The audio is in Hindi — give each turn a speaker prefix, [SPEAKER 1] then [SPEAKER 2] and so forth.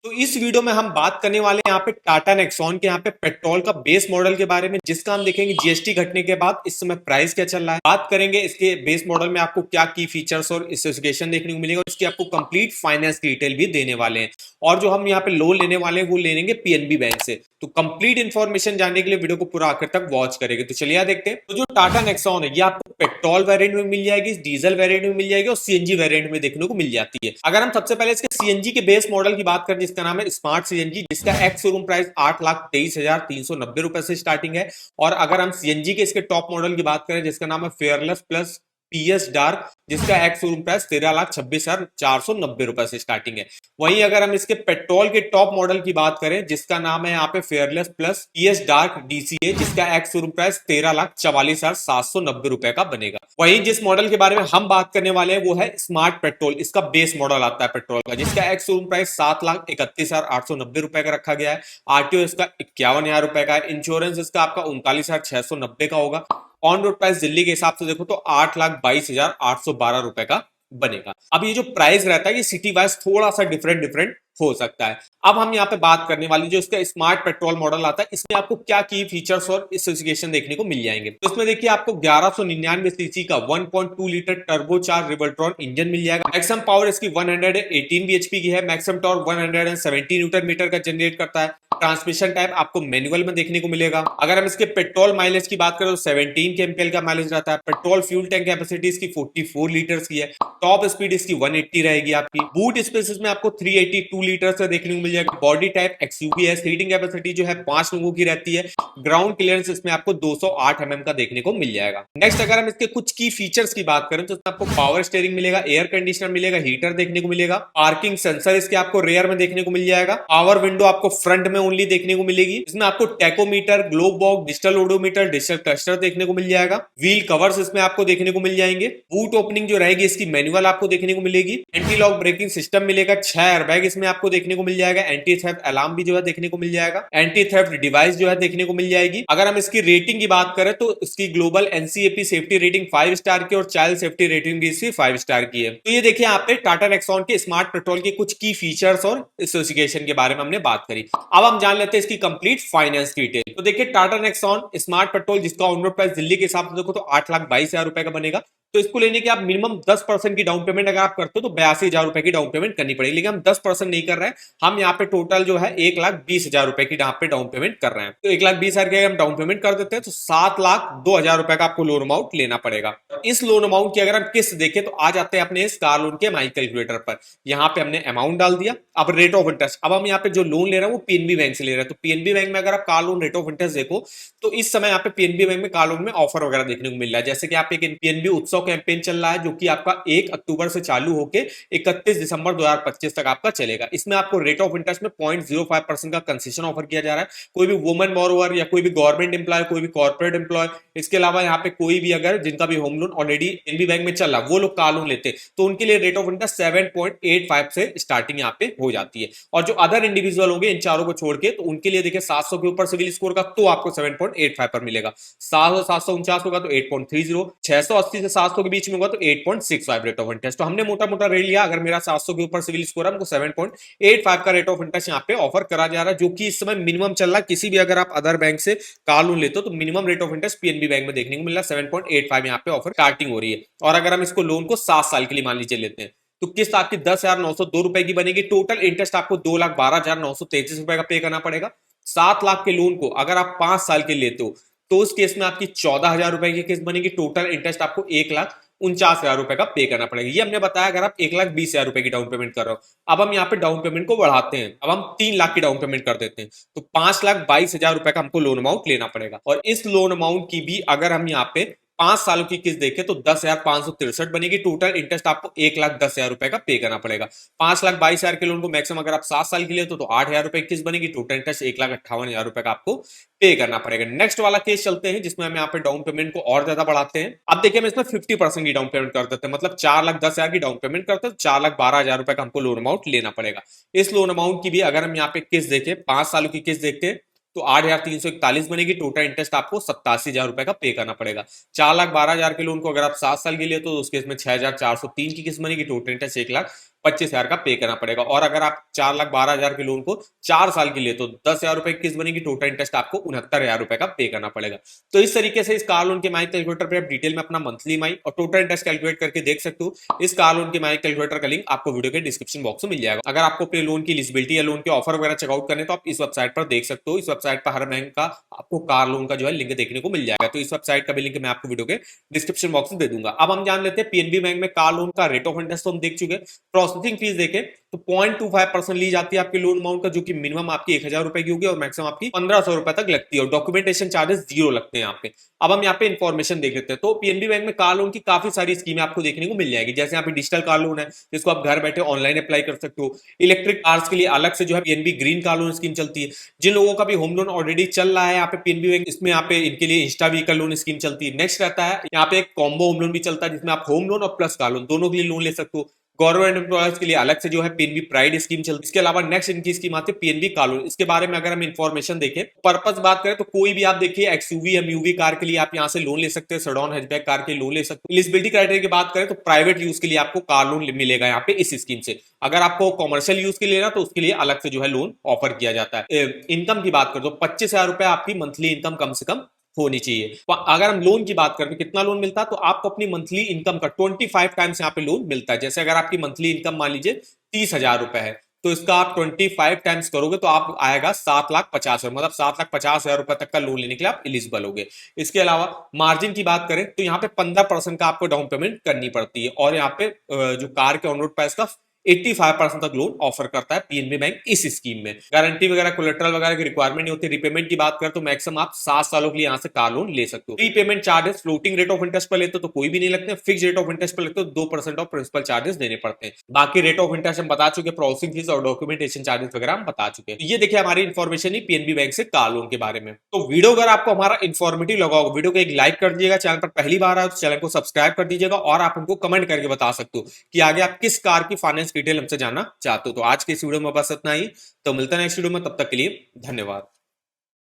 [SPEAKER 1] तो इस वीडियो में हम बात करने वाले हैं यहाँ पे टाटा नेक्सॉन के यहाँ पे पेट्रोल का बेस मॉडल के बारे में, जिसका हम देखेंगे जीएसटी घटने के बाद इस समय प्राइस क्या चल रहा है। बात करेंगे इसके बेस मॉडल में आपको क्या की फीचर्स और स्पेसिफिकेशन देखने को मिलेगा, इसकी आपको कंप्लीट फाइनेंस डिटेल भी देने वाले हैं। और जो हम यहाँ पे लोन लेने वाले हैं वो लेंगे पीएनबी बैंक से। तो कंप्लीट इन्फॉर्मेशन जानने के लिए वीडियो को पूरा आखिर तक वॉच करेंगे। तो चलिए देखते हैं। तो जो टाटा नेक्सॉन है ये आपको पेट्रोल वेरिएंट में मिल जाएगी, डीजल वेरिएंट में मिल जाएगी और सीएनजी वेरिएंट में देखने को मिल जाती है। अगर हम सबसे पहले इसके सीएनजी के बेस मॉडल की बात करें जिसका नाम है स्मार्ट सीएनजी, जिसका एक्स शोरूम प्राइस 8,23,390 रुपए से स्टार्टिंग है। और अगर हम सीएनजी के इसके टॉप मॉडल की बात करें जिसका नाम है फेयरलेस प्लस पीएस डार्क, जिसका एक्स शोरूम प्राइस 13,26,490 रुपए से स्टार्टिंग है। वहीं अगर हम इसके पेट्रोल के टॉप मॉडल की बात करें जिसका नाम है यहाँ पे fearless plus PS dark DCA, जिसका एक्स शोरूम प्राइस 13,44,790 रुपए का बनेगा। वहीं जिस मॉडल के बारे में हम बात करने वाले हैं वो है स्मार्ट पेट्रोल। इसका बेस मॉडल आता है पेट्रोल का, जिसका एक्स शोरूम प्राइस 7,31,890 रुपए का रखा गया है। आरटीओ इसका 51,000 रुपए का है। इंश्योरेंस इसका आपका 39,690 का होगा। ऑन रोड प्राइस दिल्ली के हिसाब से देखो तो 8,22,812 रुपए का बनेगा। अब ये जो प्राइस रहता है ये सिटी वाइज थोड़ा सा डिफरेंट हो सकता है। अब हम यहाँ पे बात करने वाली जो इसका स्मार्ट पेट्रोल मॉडल आता है इसमें आपको क्या की फीचर्स और स्पेसिफिकेशन देखने को मिल जाएंगे। तो इसमें देखिए आपको 1199 सीसी का 1.2 लीटर टर्बोचार्ज रिवोल्ट्रॉन इंजन मिल जाएगा। मैक्सिमम पावर इसकी 118 बीएचपी की है। मैक्सिमम टॉर्क 170 न्यूटन मीटर का जनरेट करता है। ट्रांसमिशन टाइप आपको मैनुअल में देखने को मिलेगा। अगर हम इसके पेट्रोल माइलेज की बात करें तो 17 केएमपीएल का माइलेज रहता है। पेट्रोल फ्यूल टैंक कैपेसिटी इसकी 44 लीटर्स की है। टॉप स्पीड इसकी 180 रहेगी आपकी। बूट स्पेस में आपको 382 लीटर से देखने को मिल जाएगा। बॉडी टाइप एक्सयूवी है। सीटिंग कैपेसिटी जो है 5 लोगों की रहती है। ग्राउंड क्लियरेंस इसमें आपको 208 mm का देखने को मिल जाएगा। नेक्स्ट अगर हम इसके कुछ की फीचर्स की बात करें तो इसमें आपको पावर स्टीयरिंग मिलेगा, एयर कंडीशनर मिलेगा, हीटर देखने को मिलेगा। पार्किंग सेंसर इसके आपको रेयर में देखने को मिल जाएगा। पावर विंडो आपको फ्रंट में ओनली देखने को मिलेगी। इसमें आपको tachometer, globe box, digital odometer, digital cluster देखने को मिल जाएगा। व्हील कवर्स इसमें आपको देखने को मिल जाएंगे। बूट ओपनिंग जो रहेगी इसकी मैनुअल आपको देखने को मिलेगी। एंटी लॉक ब्रेकिंग सिस्टम मिलेगा। 6 एयरबैग इसमें आपको देखने को मिल जाएगा। एंटी थेफ्ट अलार्म भी जो है देखने को मिल जाएगा। एंटी थेफ्ट डिवाइस जो है देखने को मिल जाएगी। अगर हम इसकी रेटिंग की बात करें तो इसकी global NCAP safety rating 5 star की और चाइल्ड सेफ्टी रेटिंग भी इसकी 5 स्टार की है। तो ये देखिए यहाँ पे टाटा नेक्सॉन के स्मार्ट पेट्रोल के कुछ की फीचर्स और स्पेसिफिकेशन के बारे में हमने बात करी। अब हम जान लेते हैं इसकी कंप्लीट फाइनेंस डिटेल। तो देखिए टाटा नेक्सॉन स्मार्ट पेट्रोल जिसका ऑन रोड प्राइस दिल्ली के हिसाब से देखो तो 8,22,000 रुपए का बनेगा। तो इसको लेने के आप मिनिमम 10% की डाउन पेमेंट अगर आप करते हो तो 82,000 रुपए की डाउन पेमेंट करनी पड़ेगी। लेकिन हम 10% नहीं कर रहे हैं, हम यहाँ पे टोटल जो है 1,20,000 रुपए की यहाँ पे डाउन पेमेंट कर रहे हैं। तो 1,20,000 की हम डाउन पेमेंट कर देते हैं तो 7,02,000 रुपए का आपको लोन अमाउंट लेना पड़ेगा। इस लोन अमाउंट की अगर हम किस्त देखें तो आ जाते हैं अपने इस कार लोन के माई कैलकुलेटर पर। यहाँ पे हमने अमाउंट डाल दिया। अब रेट ऑफ इंटरेस्ट, अब हम यहाँ पे जो लोन ले रहे हैं वो पीएनबी बैंक से ले रहे हैं। तो पीएनबी बैंक में अगर आप car loan rate of interest देखो तो इस समय यहाँ पे पीएनबी बैंक में कार लोन में ऑफर वगैरह देखने को मिल रहा है। जैसे कि आप एक पीएनबी उत्सव कैंपेन चल रहा है जो कि आपका 1 अक्टूबर से चालू होकर 31 दिसंबर 2025 तक आपका चलेगा। इसमें आपको रेट ऑफ इंटरेस्ट में 0.05% का कंसेशन ऑफर किया जा रहा है। कोई भी वुमन बोरोवर या कोई भी गवर्नमेंट एम्प्लॉय, कोई भी कॉर्पोरेट एम्प्लॉय, इसके अलावा यहाँ पे कोई भी अगर जिनका भी home loan already PNB bank में चल रहा है वो लोग कार लोन लेते तो उनके लिए रेट ऑफ इंटरेस्ट 7.85 से स्टार्टिंग यहाँ पे हो जाती है। और जो अदर इंडिविजुअल होंगे इन चारों को छोड़ के तो उनके लिए देखिए 700 के ऊपर सिविल स्कोर का तो आपको 7.85 पर मिलेगा। 749 होगा तो 8.30, 680 से 700 के बीच में होगा तो 8.65 रेट ऑफ इंटरेस्ट। तो हमने मोटा मोटा रेट लिया, अगर मेरा 700 के ऊपर सिविल स्कोर है हमको 7.85 का रेट ऑफ इंटरेस्ट यहाँ पे ऑफर करा जा रहा है, जो कि इस समय मिनिमम चल रहा है। किसी भी अगर आप अदर बैंक से कार लोन लेते हो तो minimum rate of interest PNB bank में देखने को मिल रहा है 7.85 यहाँ पे ऑफर स्टार्टिंग हो रही है। और अगर हम इसको लोन को 7 साल के लिए मान लीजिए लेते हैं तो किस्त आपकी 10,902 रुपए की बनेगी। टोटल इंटरेस्ट आपको 2,12,933 रुपए का पे करना पड़ेगा। 7 लाख के लोन को अगर आप 5 साल के लेते हो तो उस केस में आपकी 14,000 रुपए की किस्त बनेगी। टोटल इंटरेस्ट आपको 1,49,000 रुपए का पे करना पड़ेगा। ये हमने बताया अगर आप 1,20,000 रुपए की डाउन पेमेंट कर रहे हो। अब हम यहाँ पे डाउन पेमेंट को बढ़ाते हैं, अब हम 3 लाख की डाउन पेमेंट कर देते हैं तो 5,22,000 रुपए का हमको लोन अमाउंट लेना पड़ेगा। और इस लोन अमाउंट की भी अगर हम यहाँ पे 5 सालों की किस्त देखें तो 10,563 बनेगी। टोटल इंटरेस्ट आपको 1,10,000 रुपए का पे करना पड़ेगा। 5,22,000 के लोन को मैक्सिमम अगर आप 7 साल के लिए तो 8,000 रुपए की किस्त बनेगी। टोटल इंटरेस्ट 1,58,000 रुपए का आपको पे करना पड़ेगा। नेक्स्ट वाला केस चलते हैं जिसमें हम यहाँ पे डाउन पेमेंट को और ज्यादा बढ़ाते हैं। अब देखिए हम इसमें 50% की डाउन पेमेंट कर देते हैं, मतलब 4,10,000 की डाउन पेमेंट करते हैं तो 4,12,000 रुपए का हमको लोन अमाउंट लेना पड़ेगा। इस लोन अमाउंट की भी अगर हम यहाँ पे किस्त देखें 5 सालों की किस्त देखते हैं तो 8,341 बनेगी। टोटल इंटरेस्ट आपको 87,000 रुपए का पे करना पड़ेगा। 4,12,000 के लोन को अगर आप 7 साल के लिए तो उसके इसमें 6,403 की किस्त बनेगी। टोटल इंटरेस्ट 25,000 का पे करना पड़ेगा। और अगर आप 4,12,000 के लोन को 4 साल के लिए तो 10,000 रुपए की किस्त बनेगी, टोटल इंटरेस्ट आपको 69,000 रुपए का पे करना पड़ेगा। तो इस तरीके से इस कार लोन के माई कैलकुलेटर पे आप डिटेल में अपना मंथली माई और टोटल इंटरेस्ट कैलकुलेट करके देख सकते हो। इस कार लोन के माई कैलकुलेटर का लिंक आपको वीडियो के डिस्क्रिप्शन बॉक्स में मिल जाएगा। अगर आपको अपने लोन की एलिजिबिलिटी या लोन के ऑफर वगैरह चेकआउट करने तो आप इस वेबसाइट पर देख सकते हो। इस वेबसाइट पर हर बैंक का आपको कार लोन का जो है लिंक देखने को मिल जाएगा। तो इस वेबसाइट का भी लिंक मैं आपको वीडियो के डिस्क्रिप्शन बॉक्स में दे दूंगा। अब हम जान लेते हैं पीएनबी बैंक में कार लोन का रेट ऑफ इंटरेस्ट तो हम देख चुके हैं। प्रोसेसिंग फीस देखें तो 0.25% ली जाती है आपके लोन अमाउंट का, जो कि मिनिमम आपकी 1,000 रुपए की होगी और मैक्सिमम आपकी 1,500 रुपए तक लगती है। और डॉक्यूमेंटेशन चार्जेस 0 लगते हैं यहाँ पे। अब हम यहाँ पे इन्फॉर्मेशन देख लेते हैं। तो पीएनबी बैंक में कार लोन की काफी सारी स्कीमें आपको देखने को मिल जाएगी। जैसे यहाँ पे डिजिटल कार लोन है, जिसको आप घर बैठे ऑनलाइन अप्लाई कर सकते हो। इलेक्ट्रिक कार्स के लिए अलग से जो है PNB green car loan scheme चलती है। जिन लोगों का भी होम लोन ऑलरेडी चल रहा है यहाँ पे पीएनबी बैंक, इसमें यहाँ पे इनके लिए इंस्टा व्हीकल लोन स्कीम चलती है। नेक्स्ट रहता है यहाँ पे एक कॉम्बो होम लोन भी चलता है, जिसमें आप होम लोन और प्लस कार लोन दोनों के लिए लोन ले सकते हो। गवर्नमेंट एम्प्लॉयर्स के लिए अलग से जो है पीएनबी प्राइड स्कीम चलती है। इसके अलावा नेक्स्ट इनकी स्कीम आती है पीएनबी कार लोन। इसके बारे में अगर हम इन्फॉर्मेशन देखें, पर्पस बात करें तो कोई भी आप देखिए एक्सयूवी एमयूवी कार के लिए आप यहां से लोन ले सकते हैं, सेडॉन हैचबैक कार के लोन ले सकते हैं। एलिजिबिलिटी क्राइटेरिया की बात करें तो प्राइवेट यूज के लिए आपको कार लोन मिलेगा यहाँ पे इस स्कीम से। अगर आपको कॉमर्शियल यूज के लिए लेना तो उसके लिए अलग से जो है लोन ऑफर किया जाता है। इनकम की बात करें तो 25,000 रुपए आपकी मंथली इनकम कम से कम होनी चाहिए। अगर हम लोन की बात करें तो कितना लोन मिलता है, तो आपको अपनी मंथली इनकम का 25 टाइम्स यहाँ पे लोन मिलता है। जैसे अगर आपकी मंथली इनकम मान लीजिए 30,000 रुपए है, तो इसका आप 25 टाइम्स करोगे तो आप आएगा 7,50,000, मतलब 7,50,000 रुपए तक का लोन लेने के लिए आप एलिजिबल होगे। इसके अलावा मार्जिन की बात करें तो यहाँ पे 15% का आपको डाउन पेमेंट करनी पड़ती है। और यहाँ पे जो कार के ऑन रोड प्राइस का 85% तक लोन ऑफर करता है पीएनबी बैंक इस स्कीम में। गारंटी वगैरह कोलेटरल वगैरह की रिक्वायरमेंट नहीं होती। रिपेमेंट की बात करें तो मैक्सिमम आप 7 सालों के लिए यहां से कार लोन ले सकते हो। Prepayment charges floating rate of interest पर लेते हो तो कोई भी नहीं लगते, फिक्स रेट ऑफ इंटरेस्ट पर लेते हो 2% ऑफ प्रिंसिपल चार्जेस देने पड़ते हैं। बाकी रेट ऑफ इंटरेस्ट हम बता चुके, प्रोसेसिंग फीस और डॉक्यूमेंटेशन चार्जेस वगैरह हम बता चुके। ये देखिए हमारी इन्फॉर्मेशन ही पीएनबी बैंक से कार लोन के बारे में। तो वीडियो अगर आपको हमारा इन्फॉर्मेटिव लगा होगा, वीडियो को एक लाइक कर दीजिएगा। चैनल पर पहली बार आए तो चैनल को सब्सक्राइब कर दीजिएगा। और आप हमको कमेंट करके बता सकते हो कि आगे आप किस कार की फाइनेंस डिटेल हमसे जानना चाहते हो। तो आज के इस वीडियो में बस इतना ही। तो मिलता है नेक्स्ट वीडियो में, तब तक के लिए धन्यवाद।